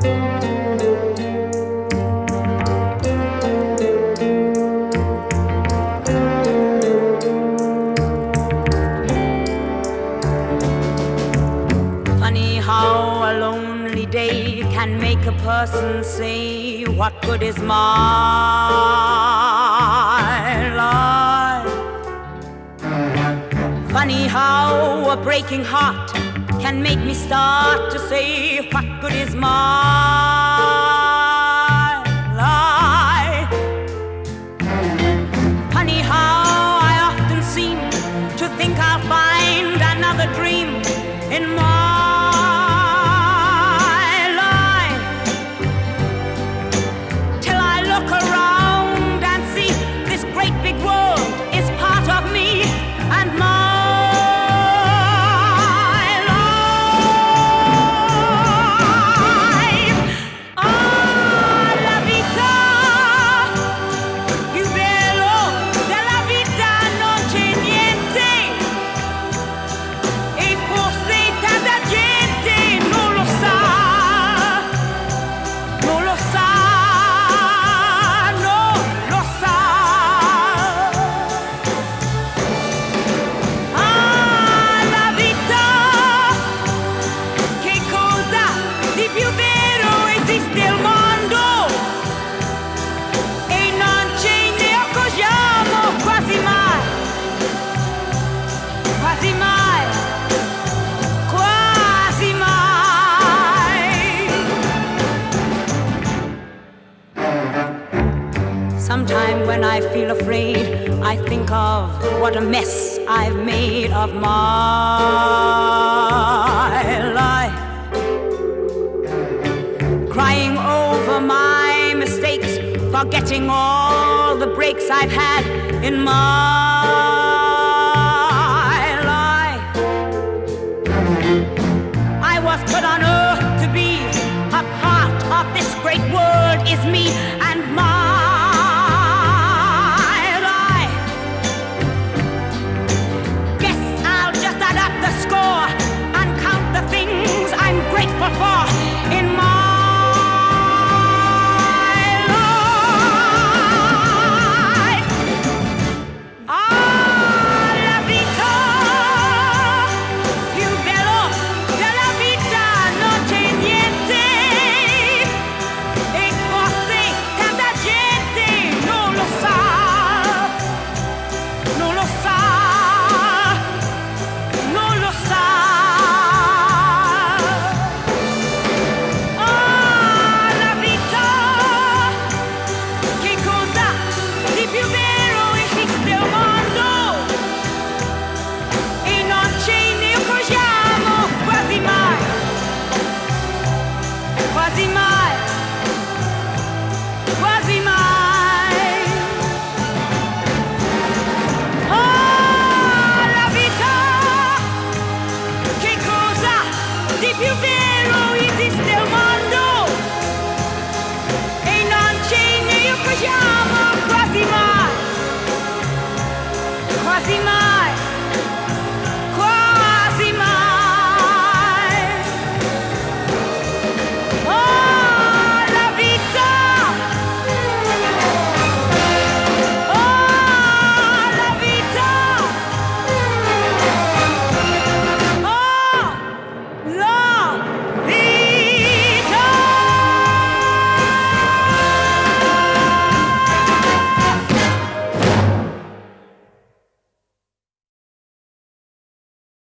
Funny how a lonely day can make a person say, what good is my life? Funny how a breaking heart can make me start to say, what good is my life? Funny how I often seem to think I'll find another dream in my life, till I look around and see this great big world is part of me and my life. Ah, la vita, più bello della vita non c'è niente, e forse tanta gente non lo sa, non lo sa, non lo sa. Ah, la vita, che cosa di più vero esiste al mondo, e non ce ne accorgiamo quasi mai, quasi mai, quasi mai. Sometime when I feel afraid, I think of what a mess I've made of my life, crying over my mistakes, forgetting all the breaks I've had in my life. I was put on earth to be a part of this great world, is me and my life. Guess I'll just add up the score and count the things I'm grateful for in my life. Ah, la vita, più bello della vita non c'è niente, e forse tanta gente non lo sa, non lo sa, non lo sa. Ah, la vita, che cosa di più vero esiste al mondo, e non ce ne accorgiamo quasi mai, quasi mai.